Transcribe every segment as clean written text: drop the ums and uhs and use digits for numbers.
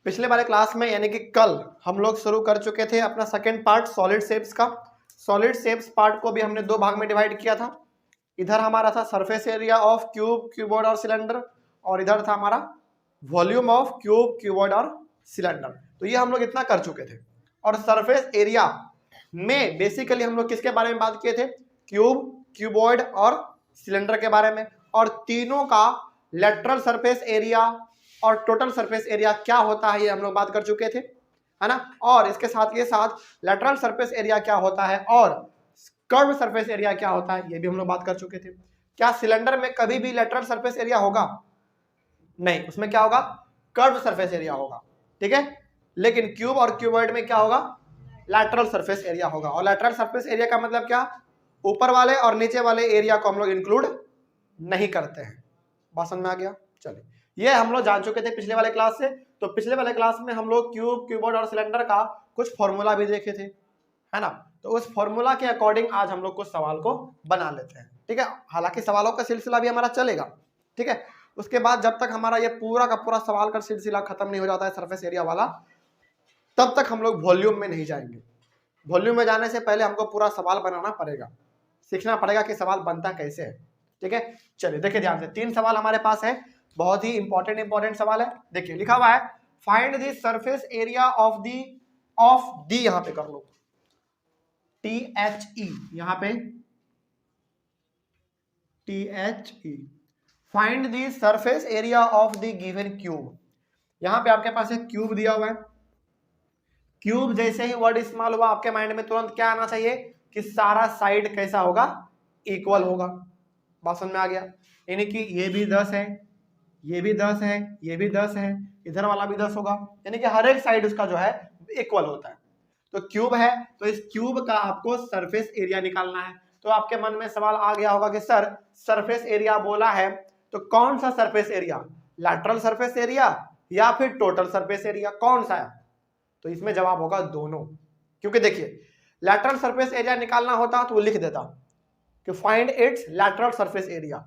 पिछले वाले क्लास में यानी कि कल हम लोग शुरू कर चुके थे अपना सेकंड पार्ट सॉलिड शेप्स का। सॉलिड शेप्स पार्ट को भी हमने दो भाग में डिवाइड किया था। इधर हमारा था surface area of cube, cuboid और सिलेंडर, और इधर था हमारा वॉल्यूम ऑफ क्यूब, क्यूबॉइड और सिलेंडर। तो ये हम लोग इतना कर चुके थे। और सरफेस एरिया में बेसिकली हम लोग किसके बारे में बात किए थे? क्यूब, क्यूबॉइड और सिलेंडर के बारे में। और तीनों का लेटरल सरफेस एरिया और टोटल सरफेस एरिया क्या होता है ये हम लोग बात कर चुके थे, है ना। और इसके साथ के साथ लेटरल सरफेस एरिया क्या होता है और कर्व सरफेस एरिया क्या होता है ये भी हम लोग बात कर चुके थे। क्या सिलेंडर में कभी भी लेटरल सरफेस एरिया होगा? नहीं, उसमें क्या होगा? कर्व सरफेस एरिया होगा, ठीक है। लेकिन क्यूब और क्यूबॉइड में क्या होगा? लैटरल सरफेस एरिया होगा। और लैटरल सरफेस एरिया का मतलब क्या? ऊपर वाले और नीचे वाले एरिया को हम लोग इंक्लूड नहीं करते हैं। बात समझ में आ गया? चलिए, ये हम लोग जान चुके थे पिछले वाले क्लास से। तो पिछले वाले क्लास में हम लोग क्यूब, क्यूबॉइड और सिलेंडर का कुछ फॉर्मूला भी देखे थे, है ना। तो उस फॉर्मूला के अकॉर्डिंग आज हम लोग कुछ सवाल को बना लेते हैं, ठीक है। हालांकि सवालों का सिलसिला भी हमारा चलेगा, ठीक है। उसके बाद जब तक हमारा ये पूरा का पूरा सवाल का सिलसिला खत्म नहीं हो जाता है सरफेस एरिया वाला, तब तक हम लोग वॉल्यूम में नहीं जाएंगे। वॉल्यूम में जाने से पहले हमको पूरा सवाल बनाना पड़ेगा, सीखना पड़ेगा कि सवाल बनता कैसे है, ठीक है। चलिए देखिए ध्यान से, 3 सवाल हमारे पास है, बहुत ही इंपॉर्टेंट सवाल है। देखिए लिखा हुआ है find the surface area of the यहां पे कर लो THE, यहां पे THE, find the surface area of the given cube. यहां पे आपके पास एक क्यूब दिया हुआ है। क्यूब जैसे ही वर्ड इस्तेमाल हुआ आपके माइंड में तुरंत क्या आना चाहिए कि सारा साइड कैसा होगा? इक्वल होगा। बात समझ में आ गया? यानी कि ये भी 10 है, ये भी 10 है, ये भी 10 है, इधर वाला भी 10 होगा, यानी कि हर एक साइड उसका जो है इक्वल होता है। तो क्यूब है, तो इस क्यूब का आपको सरफेस एरिया निकालना है। तो आपके मन में सवाल आ गया होगा कि सर सरफेस एरिया बोला है तो कौन सा surface area? Lateral surface area या फिर टोटल सरफेस एरिया, कौन सा है? तो इसमें जवाब होगा दोनों। क्योंकि देखिए लैटरल सरफेस एरिया निकालना होता तो वो लिख देता कि find its lateral surface area.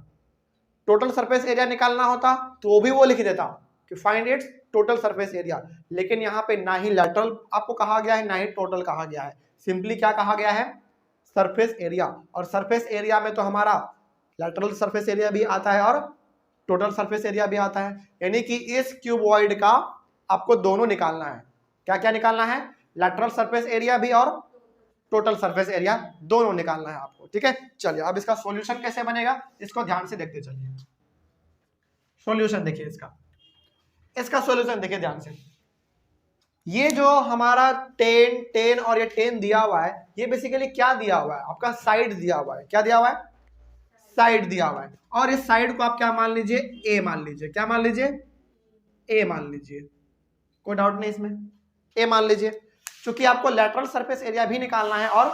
Total surface area निकालना होता तो भी वो लिख देता कि find its total surface area. लेकिन यहाँ पे ना ही लैटरल आपको कहा गया है ना ही टोटल कहा गया है, सिंपली क्या कहा गया है? Surface area. और सरफेस एरिया में तो हमारा लैटरल सरफेस एरिया भी आता है और टोटल सरफेस एरिया भी आता है। यानी कि इस क्यूबॉइड का आपको दोनों निकालना है। क्या क्या निकालना है? लैटरल सरफेस एरिया भी और टोटल सरफेस एरिया दोनों निकालना है आपको, ठीक है। चलिए अब इसका सॉल्यूशन कैसे बनेगा इसको ध्यान से देखते चलिए। सॉल्यूशन देखिए इसका सॉल्यूशन देखिए ध्यान से। ये जो हमारा 10 10 और ये 10 दिया हुआ है, ये बेसिकली क्या दिया हुआ है? आपका साइड दिया हुआ है। क्या दिया हुआ है? साइड दिया हुआ है। और इस साइड को आप क्या मान लीजिए? ए मान लीजिए। क्या मान लीजिए? ए मान लीजिए। कोई डाउट नहीं इसमें, ए मान लीजिए। क्योंकि आपको लेटरल सरफेस एरिया भी निकालना है और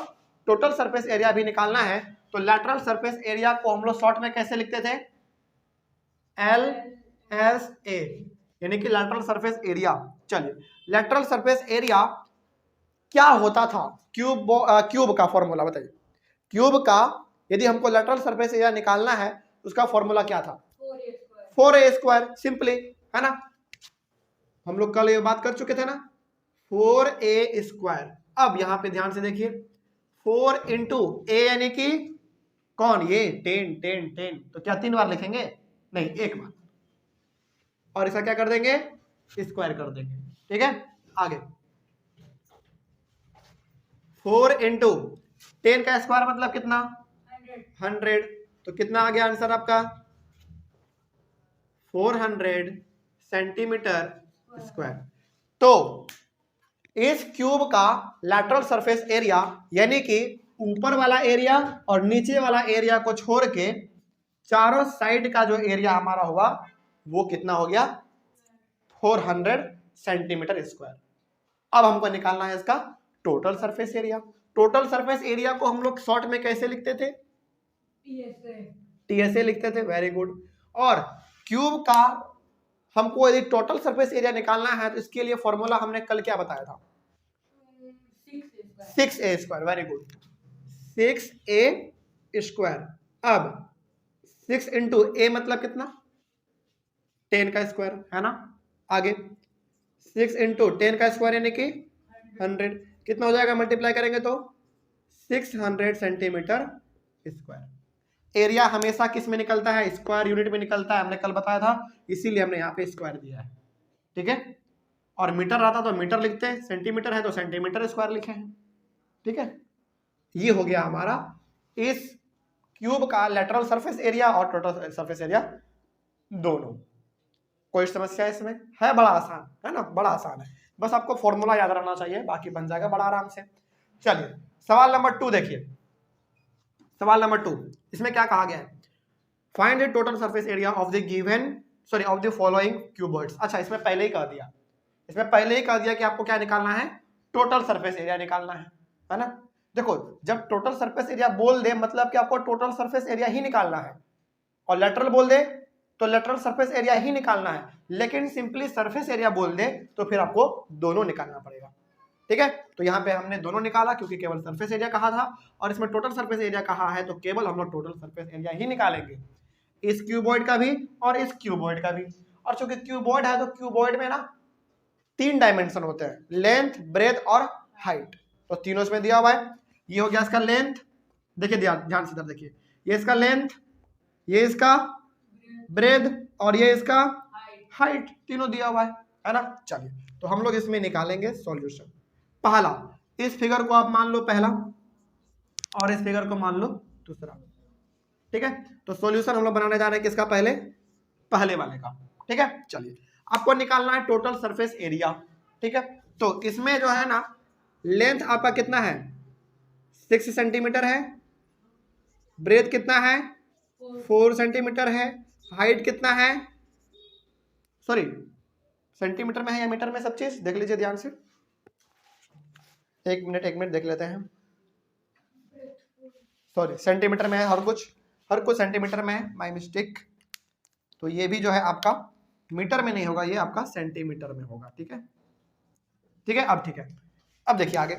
टोटल सरफेस एरिया भी निकालना है, तो लेटरल सरफेस एरिया को हम लोग शॉर्ट में कैसे लिखते थे? LSA, यानी कि लेटरल सरफेस एरिया। चलिए लेटरल सरफेस एरिया क्या होता था? क्यूब का फॉर्मूला बताइए। क्यूब का यदि हमको लेटरल सरफेस एरिया निकालना है उसका फॉर्मूला क्या था? 4A², सिंपली, है ना। हम लोग कल ये बात कर चुके थे ना, 4A²। अब यहां पे ध्यान से देखिए 4 इंटू ए यानी कि कौन? ये 10 10 10, तो क्या 3 बार लिखेंगे? नहीं, एक बार। और इसका क्या कर देंगे? स्क्वायर कर देंगे, ठीक है। आगे 4 इंटू 10 का स्क्वायर मतलब कितना? 100। तो कितना आ गया आंसर आपका? 400 सेंटीमीटर स्क्वायर। तो इस क्यूब का लैटरल सरफेस एरिया यानी कि ऊपर वाला एरिया और नीचे वाला एरिया को छोड़ के चारों साइड का जो एरिया हमारा हुआ वो कितना हो गया? 400 सेंटीमीटर स्क्वायर। अब हमको निकालना है इसका total surface area. Total surface area को हम लोग शॉर्ट में कैसे लिखते थे? TSA लिखते थे, वेरी गुड। और क्यूब का हमको यदि टोटल सरफेस एरिया निकालना है तो इसके लिए फॉर्मूला हमने कल क्या बताया था? 6A², very good, 6A²। अब 6 इंटू ए मतलब कितना? 10 का स्क्वायर, है ना। आगे 6 इंटू 10 का स्क्वायर यानी कि 100, कितना हो जाएगा मल्टीप्लाई करेंगे तो 600 सेंटीमीटर स्क्वायर। एरिया हमेशा किस में निकलता है, स्क्वायर यूनिट में निकलता है, हमने कल बताया था, इसीलिए हमने यहाँ पे स्क्वायर दिया है, ठीक है। और मीटर रहता तो मीटर लिखते हैं, सेंटीमीटर है तो सेंटीमीटर स्क्वायर लिखे हैं, ठीक है। ये हो गया हमारा इस क्यूब का लेटरल सरफेस एरिया और टोटल सरफेस एरिया दोनों। कोई समस्या इसमें है? बड़ा आसान है ना, बड़ा आसान है, बस आपको फॉर्मूला याद रहना चाहिए, बाकी बन जाएगा बड़ा आराम से। चलिए सवाल नंबर 2 देखिए, सवाल नंबर 2 इसमें क्या कहा गया है, find the total surface area of the given of the following cuboids. अच्छा इसमें पहले ही कह दिया, इसमें पहले ही कह दिया कि आपको क्या निकालना है, टोटल सरफेस एरिया निकालना है ना। देखो जब टोटल सरफेस एरिया बोल दे मतलब कि आपको टोटल सरफेस एरिया ही निकालना है, और लेटरल बोल दे तो लेटरल सरफेस एरिया ही निकालना है, लेकिन सिंपली सरफेस एरिया बोल दे तो फिर आपको दोनों निकालना पड़ेगा, ठीक है। तो यहाँ पे हमने दोनों निकाला क्योंकि केवल सरफेस एरिया कहा था, और इसमें टोटल सरफेस एरिया कहा है तो केवल हम लोग टोटल सरफेस एरिया ही निकालेंगे, इस क्यूबॉइड का भी और इस क्यूबॉइड का भी। और चूंकि क्यूबॉइड है तो क्यूबॉइड में ना 3 डायमेंशन होते हैं, लेंथ, ब्रेथ और हाइट, तो तीनों इसमें दिया हुआ है। ये हो गया इसका लेंथ, देखिए ध्यान से इधर देखिए, ये इसका लेंथ, ये इसका ब्रेथ और ये इसका हाइट, तीनों दिया हुआ है ना। चलिए तो हम लोग इसमें निकालेंगे सॉल्यूशन। पहला, इस फिगर को आप मान लो पहला और इस फिगर को मान लो दूसरा, ठीक है। तो सॉल्यूशन हम लोग बनाने जा रहे हैं किसका, पहले वाले का, ठीक है। चलिए आपको निकालना है टोटल सरफेस एरिया, ठीक है। तो इसमें जो है ना लेंथ आपका कितना है, 6 सेंटीमीटर है, ब्रेथ कितना है 4 सेंटीमीटर है, हाइट कितना है, सॉरी सेंटीमीटर में है या मीटर में, सब चीज देख लीजिए ध्यान से, एक मिनट देख लेते हैं, सॉरी सेंटीमीटर में है, हर कुछ सेंटीमीटर में है, माय मिस्टेक। तो ये भी जो है आपका मीटर में नहीं होगा, ये आपका सेंटीमीटर में होगा, ठीक है, ठीक है। अब ठीक है, अब देखिए आगे,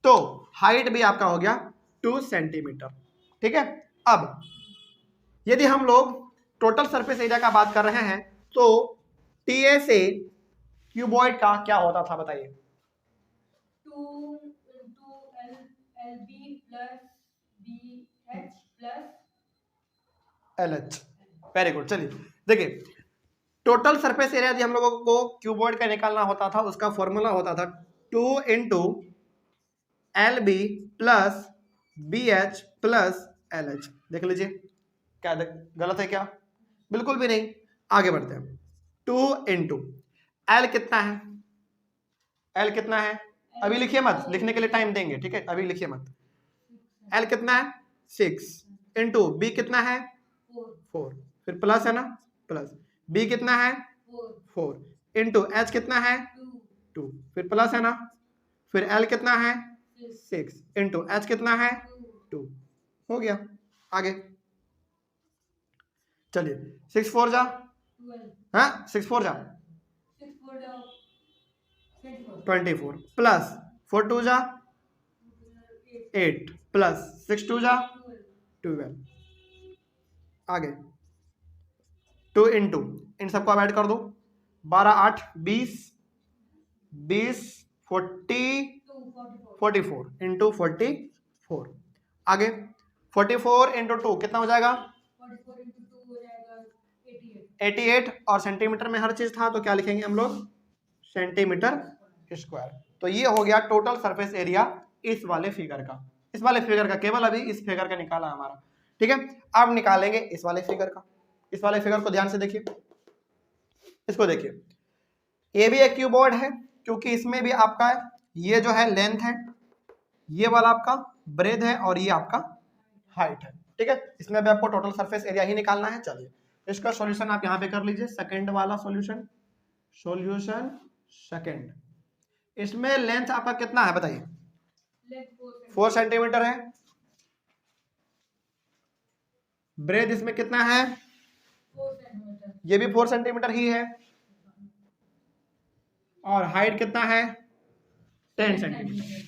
तो हाइट भी आपका हो गया 2 सेंटीमीटर, ठीक है। अब यदि हम लोग टोटल सरफेस एरिया का बात कर रहे हैं तो टीएसए क्यूबॉइड का क्या होता था बताइए, 2 LB plus BH plus LH। Very good. चलिए देखिए, टोटल सरफेस एरिया यदि हम लोगों को क्यूबॉइड का निकालना होता था, उसका फॉर्मूला होता था 2 into LB plus BH plus LH। देख लीजिए क्या गलत है क्या, बिल्कुल भी नहीं। आगे बढ़ते हैं, 2 इंटू एल कितना है, एल कितना है, अभी लिखिए मत, लिखने के लिए टाइम देंगे, ठीक है, अभी लिखिए मत। एल कितना है 6 इंटू बी कितना है 4, फिर प्लस है ना, प्लस बी कितना है 4 इंटू एच कितना है 2, फिर प्लस है ना, फिर एल कितना है 6 इंटू एच कितना है 2, हो गया। आगे चलिए 6 4 जा, हाँ 6 4 जा 24 प्लस 4 2 जा 8 प्लस 6 2 जा 12। आगे 2 इंटू इन सबको ऐड कर दो, 12 8 20 20 44 इंटू 44। आगे 44 इंटू 2 कितना हो जाएगा 88, और सेंटीमीटर में हर चीज था तो क्या लिखेंगे हम लोग, सेंटीमीटर स्क्वायर। तो ये हो गया टोटल सरफेस एरिया इस वाले फिगर का, इस वाले फिगर का, केवल अभी इस फिगर का निकाला हमारा, ठीक है। अब निकालेंगे इस वाले फिगर का, इस वाले फिगर को ध्यान से देखिए, इसको देखिए, ये भी एक क्यूबॉइड है क्योंकि इसमें भी आपका ये जो है लेंथ है, ये वाला आपका ब्रेथ है और ये आपका हाइट है, ठीक है। इसमें भी आपको टोटल सरफेस एरिया ही निकालना है। चलिए इसका सॉल्यूशन आप यहाँ पे कर लीजिए, सेकंड वाला सॉल्यूशन, सॉल्यूशन सेकंड। इसमें लेंथ आपका कितना है बताइए, 4 सेंटीमीटर है, ब्रेथ इसमें कितना है, ये भी 4 सेंटीमीटर ही है, और हाइट कितना है 10 सेंटीमीटर,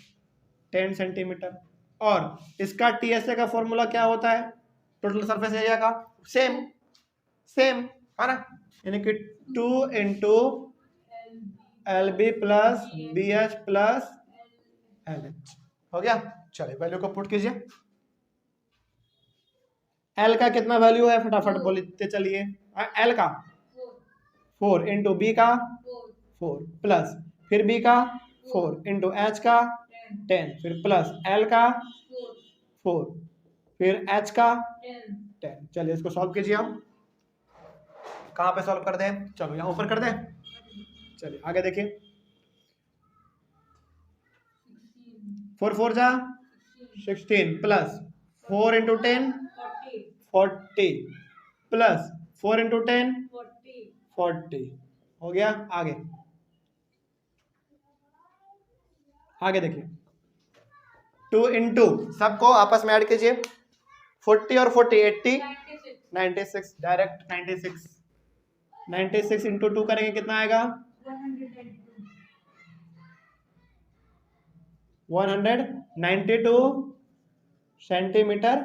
10 सेंटीमीटर। और इसका टीएसए का फॉर्मूला क्या होता है टोटल सरफेस एरिया का, सेम है ना, यानी कि 2 into LB plus BH plus LH हो गया। चलिए वैल्यू को पुट कीजिए। L का कितना वैल्यू है फटाफट बोलते चलिए। L का 4 इंटू बी का 4 प्लस फिर बी का 4 इंटू एच का 10 फिर प्लस एल का 4 फिर एच का 10। चलिए इसको सॉल्व कीजिए आप। कहाँ पे सॉल्व कर दें? चलो यहाँ ऊपर कर दें। चलिए आगे देखिए। 4 4 जा 16 प्लस 4 इंटू 10 40 प्लस 4 इंटू 10 40 हो गया। आगे आगे देखिए 2 इंटू सबको आपस में ऐड कीजिए 40 और 40 80 96 डायरेक्ट 96 इंटू 2 करेंगे कितना आएगा 192 सेंटीमीटर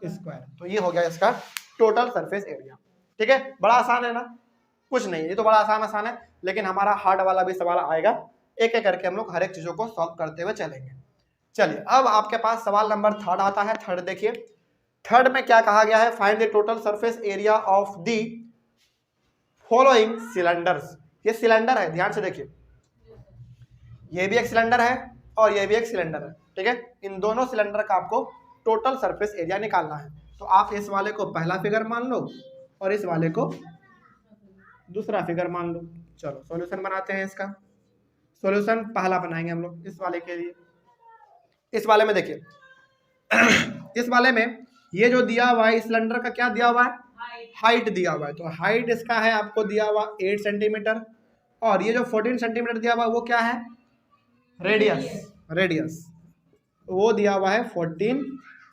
स्क्वायर। तो ये हो गया इसका टोटल सरफेस एरिया। ठीक है, बड़ा आसान है ना, कुछ नहीं, ये तो बड़ा आसान है, लेकिन हमारा हार्ड वाला भी सवाल आएगा। एक एक करके हम लोग हर एक चीजों को सॉल्व करते हुए चलेंगे। चलिए अब आपके पास सवाल नंबर 3 आता है। थर्ड देखिए, थर्ड में क्या कहा गया है, find the total surface area of the following cylinders. ये सिलेंडर है, ध्यान से देखिए, ये भी एक सिलेंडर है और ये भी एक सिलेंडर है। ठीक है, इन दोनों सिलेंडर का आपको टोटल सरफेस एरिया निकालना है। तो आप इस वाले को पहला फिगर मान लो और इस वाले को दूसरा फिगर मान लो। चलो सॉल्यूशन बनाते हैं इसका। सॉल्यूशन पहला बनाएंगे हम लोग इस वाले के लिए। इस वाले में देखिए इस वाले में ये जो दिया हुआ है, इस सिलेंडर का क्या दिया हुआ है, हाइट दिया हुआ है। तो हाइट इसका है आपको दिया हुआ 8 सेंटीमीटर, और ये जो 14 सेंटीमीटर दिया हुआ है वो क्या है, रेडियस वो दिया हुआ है 14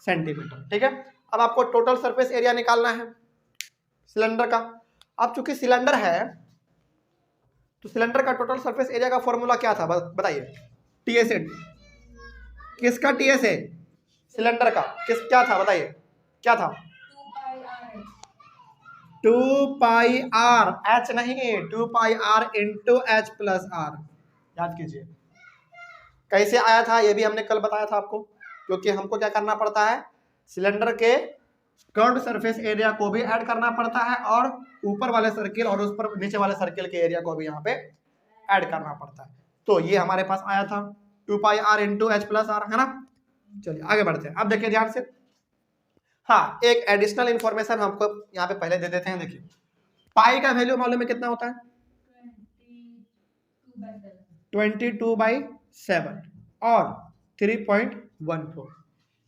सेंटीमीटर। ठीक है, अब आपको टोटल सरफेस एरिया निकालना है सिलेंडर का। अब चूंकि सिलेंडर है तो सिलेंडर का टोटल सरफेस एरिया का फॉर्मूला क्या था बताइए। TSA, किसका TSA, सिलेंडर का क्या था बताइए, क्या था, 2 पाई आर, H नहीं, 2 pi R into H plus R। याद कीजिए कैसे आया था, ये भी हमने कल बताया था आपको, क्योंकि हमको क्या करना पड़ता है, सिलेंडर के कर्व्ड सरफेस एरिया को भी ऐड करना पड़ता है और ऊपर वाले सर्किल और उस पर नीचे वाले सर्किल के एरिया को भी यहाँ पे ऐड करना पड़ता है। तो ये हमारे पास आया था 2 pi R into H plus R, है ना। चलिए आगे बढ़ते हैं। अब देखिए ध्यान से, हाँ एक एडिशनल इंफॉर्मेशन हमको यहाँ पे पहले दे देते हैं। देखिए पाई का वैल्यू मालूम है कितना होता है, 22/7 और 3.14।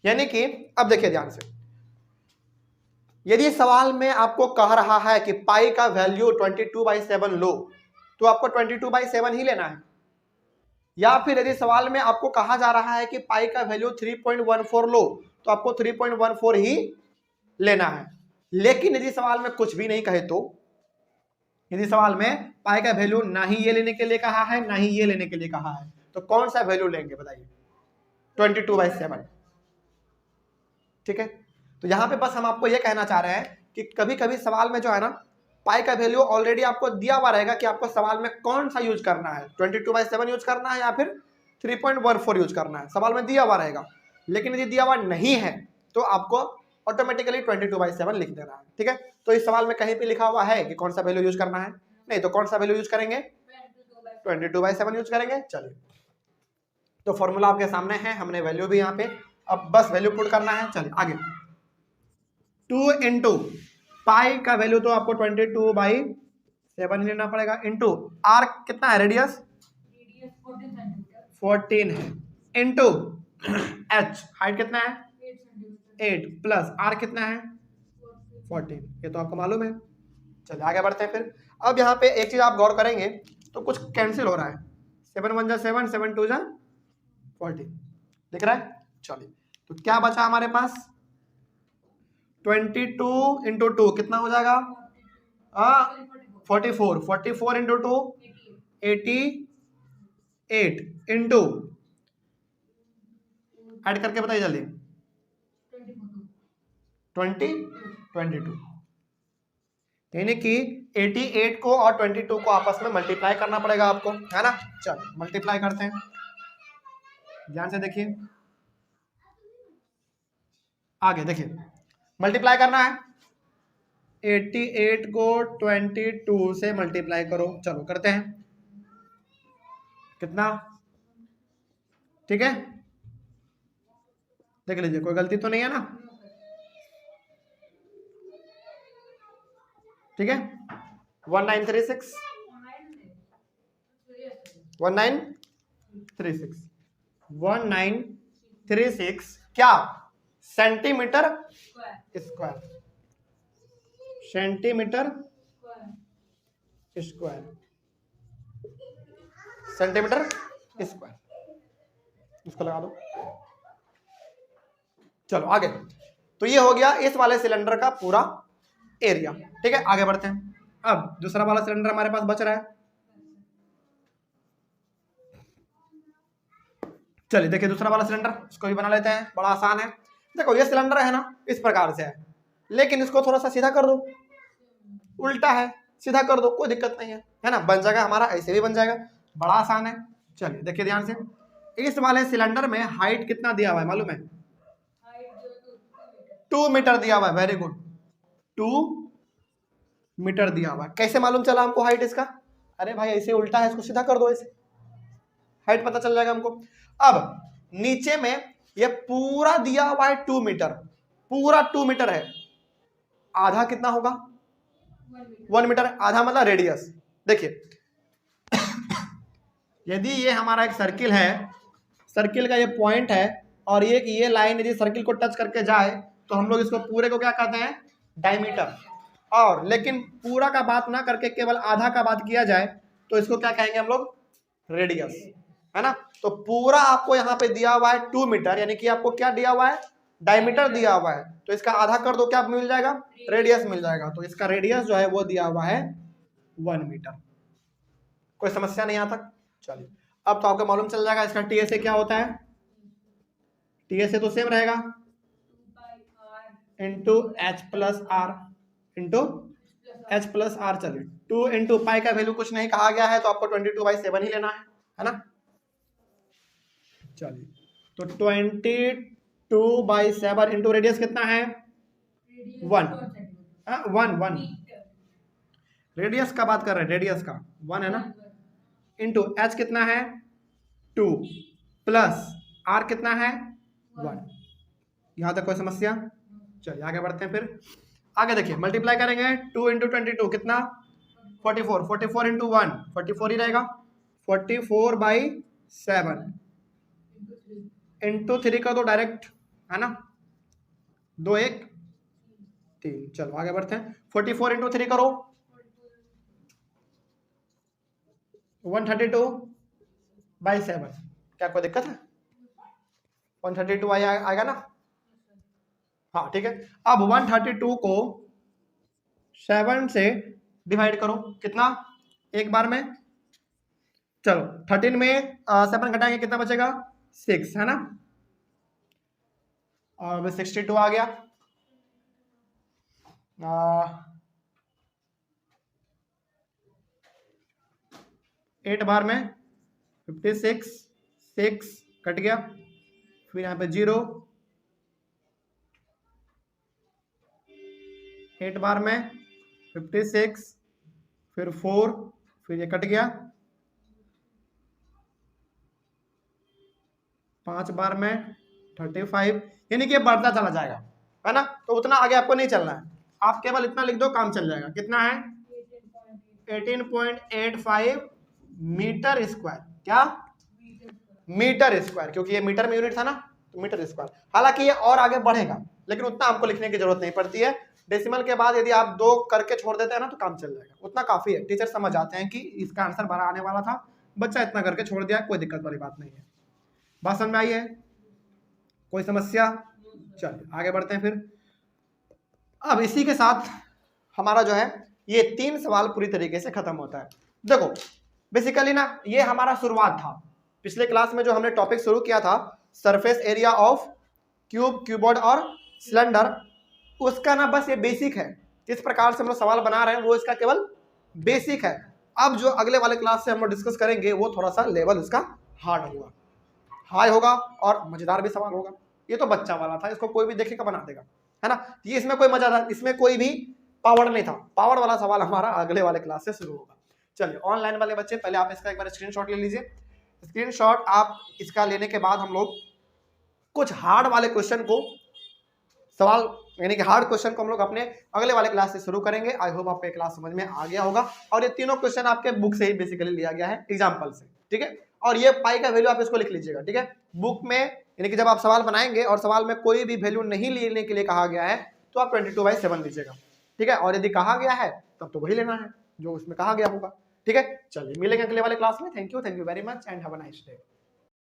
यानी कि अब देखिए ध्यान से, यदि सवाल में आपको कह रहा है कि पाई का वैल्यू 22/7 लो, तो आपको 22/7 ही लेना है। या फिर यदि सवाल में आपको कहा जा रहा है कि पाई का वैल्यू 3.14 लो, तो आपको 3.14 ही लेना है। लेकिन यदि सवाल में कुछ भी नहीं कहे, तो यदि सवाल में पाई का वैल्यू ना ही ये लेने के लिए कहा है ना ही ये लेने के लिए कहा है, तो कौन सा वैल्यू लेंगे बताइए, 22/7। ठीक है, तो यहां पे बस हम आपको ये कहना चाह रहे हैं कि कभी कभी सवाल में जो है ना, पाई का वैल्यू ऑलरेडी आपको दिया हुआ रहेगा कि आपको सवाल में कौन सा यूज करना है, 22/7 यूज करना है या फिर 3.14 यूज करना है, सवाल में दिया हुआ रहेगा। लेकिन यदि दिया हुआ नहीं है तो आपको ऑटोमेटिकली 22/7 लिख देना है। ठीक है, तो इस सवाल में कहीं पे लिखा हुआ है कि कौन सा वैल्यू यूज करना है, नहीं, तो कौन सा वैल्यू यूज करेंगे, 22/7 यूज करेंगे। चलिए, तो फॉर्मूला आपके सामने है, हमने वैल्यू भी यहाँ पे, अब बस वैल्यू पुट करना है। चलिए आगे, 2 इंटू पाई का वैल्यू तो आपको 22/7 लेना पड़ेगा, इंटू आर कितना है, रेडियस 14 है, इंटू एच हाइट कितना है 8 प्लस आर कितना है 14, ये तो आपको मालूम है। चलिए आगे बढ़ते हैं फिर। अब यहाँ पे एक चीज आप गौर करेंगे तो कुछ कैंसिल हो रहा है, 7 1 जा 7, 7 2 जा 14, दिख रहा है। चलिए, तो क्या बचा हमारे पास, 22 इंटू 2 कितना हो जाएगा, 44 इंटू 2 88 इंटू, ऐड करके बताइए जल्दी, 22, यानी कि 88 को और 22 को आपस में मल्टीप्लाई करना पड़ेगा आपको, है ना। चलो मल्टीप्लाई करते हैं, ध्यान से देखिए, आगे देखिए मल्टीप्लाई करना है। 88 को 22 से मल्टीप्लाई करो, चलो करते हैं, कितना, ठीक है, देख लीजिए कोई गलती तो नहीं है ना, ठीक है। 1936 1936 क्या, centimetre square, centimetre square, centimetre square, इसको लगा दो। चलो आगे, तो ये हो गया इस वाले सिलेंडर का पूरा एरिया, ठीक है। आगे बढ़ते हैं, अब दूसरा वाला सिलेंडर हमारे पास बच रहा है। चलिए देखिए दूसरा वाला सिलेंडर, इसको भी बना लेते हैं, बड़ा आसान है। देखो ये सिलेंडर है ना, इस प्रकार से है, लेकिन इसको थोड़ा सा सीधा कर दो, उल्टा है, सीधा कर दो, कोई दिक्कत नहीं है ना, बन जाएगा हमारा, ऐसे भी बन जाएगा, बड़ा आसान है। चलिए देखिए ध्यान से, इस वाले सिलेंडर में हाइट कितना दिया हुआ है मालूम है, 2 मीटर दिया हुआ है, वेरी गुड, 2 मीटर दिया हुआ है। कैसे मालूम चला हमको हाइट इसका, अरे भाई ऐसे उल्टा है, इसको सीधा कर दो, ऐसे हाइट पता चल जाएगा हमको। अब नीचे में ये पूरा दिया हुआ है 2 मीटर, पूरा 2 मीटर है, आधा कितना होगा, 1 मीटर, आधा मतलब रेडियस। देखिए यदि ये हमारा एक सर्किल है, सर्किल का ये पॉइंट है, और ये लाइन यदि सर्किल को टच करके जाए तो हम लोग इसको पूरे को क्या कहते हैं, डायमीटर। और लेकिन पूरा का बात ना करके केवल आधा का बात किया जाए तो इसको क्या कहेंगे हम लोग, रेडियस, है ना। तो पूरा आपको यहाँ पे दिया हुआ है 2 मीटर, यानी कि आपको क्या दिया हुआ है, डायमीटर दिया हुआ है, तो इसका आधा कर दो, क्या मिल जाएगा, रेडियस मिल जाएगा। तो इसका रेडियस जो है वो दिया हुआ है 1 मीटर। कोई समस्या नहीं यहाँ तक। चलिए अब तो आपको मालूम चल जाएगा इसका टीएसए क्या होता है, टीएसए तो सेम रहेगा, into h plus r, into h plus r. चलिए 2 इंटू पाई का वैल्यू कुछ नहीं कहा गया है, तो आपको 22/7 ही लेना है ना। चलिए तो 22/7 इंटू रेडियस कितना है, 1, 1 रेडियस का बात कर रहे हैं, रेडियस का 1 है ना, इंटू एच कितना है 2 प्लस आर कितना है 1। यहां तक कोई समस्या। चलिए आगे बढ़ते हैं, फिर आगे देखिए मल्टीप्लाई करेंगे, 2 इंटू 22 कितना, 44, 44 इंटू 1 44 ही रहेगा, 44/7 इंटू 3 कर दो डायरेक्ट, है ना, 2 1 3। चलो आगे बढ़ते हैं, 44 इंटू 3 करो, 132/7। क्या कोई दिक्कत है, 132 आएगा ना, हाँ ठीक है। अब 132 को 7 से डिवाइड करो, कितना, एक बार में, चलो 13 में 7 घटाएंगे कितना बचेगा, 6, है ना, और 62 आ गया। 8 बार में 56, 6 कट गया, फिर यहाँ पे 0, 8 बार में 56, फिर 4, फिर ये कट गया, 5 बार में 35, यानी कि ये बढ़ता चला जाएगा, है ना। तो उतना आगे आपको नहीं चलना है, आप केवल इतना लिख दो, काम चल जाएगा। कितना है, 18.85 मीटर स्क्वायर, क्या, मीटर स्क्वायर, क्योंकि ये मीटर में यूनिट था ना, तो मीटर स्क्वायर। हालांकि ये और आगे बढ़ेगा, लेकिन उतना आपको लिखने की जरूरत नहीं पड़ती है। डेसिमल के बाद यदि आप 2 करके छोड़ देते हैं ना तो काम चल जाएगा, उतना काफी है। टीचर समझ आते हैं कि इसका आंसर बड़ा आने वाला था, बच्चा इतना करके छोड़ दिया, कोई दिक्कत वाली बात नहीं है। बात समझ में आई है, कोई समस्या। चलिए आगे बढ़ते हैं फिर। अब इसी के साथ हमारा जो है ये 3 सवाल पूरी तरीके से खत्म होता है। देखो बेसिकली ना ये हमारा शुरुआत था, पिछले क्लास में जो हमने टॉपिक शुरू किया था surface area of cube, cuboid और सिलेंडर, उसका ना बस ये बेसिक है, किस प्रकार से हम लोग सवाल बना रहे हैं वो इसका केवल बेसिक है। अब जो अगले वाले क्लास से हम लोग डिस्कस करेंगे वो थोड़ा सा लेवल उसका हार्ड होगा, हाई होगा और मजेदार भी सवाल होगा। ये तो बच्चा वाला था, इसको कोई भी देखेगा बना देगा, है ना। ये इसमें कोई मजा, इसमें कोई भी पावर नहीं था। पावर वाला सवाल हमारा अगले वाले क्लास से शुरू होगा। चलिए ऑनलाइन वाले बच्चे पहले आप इसका एक बार स्क्रीनशॉट ले लीजिए। स्क्रीनशॉट आप इसका लेने के बाद हम लोग कुछ हार्ड वाले क्वेश्चन को, सवाल यानी कि हार्ड क्वेश्चन को हम लोग अपने अगले वाले क्लास से शुरू करेंगे। आई होप आपको क्लास समझ में आ गया होगा। और ये तीनों क्वेश्चन आपके बुक से ही बेसिकली लिया गया है, एग्जाम्पल से, ठीक है। और ये पाई का वैल्यू आप इसको लिख लीजिएगा, ठीक है। बुक में यानी कि जब आप सवाल बनाएंगे और सवाल में कोई भी वैल्यू नहीं लेने के लिए कहा गया है तो आप 22/7 लीजिएगा, ठीक है। और यदि कहा गया है तब तो वही लेना है जो उसमें कहा गया होगा, ठीक है। चलिए मिलेंगे अगले वाले क्लास में। Thank you very much and have a nice day.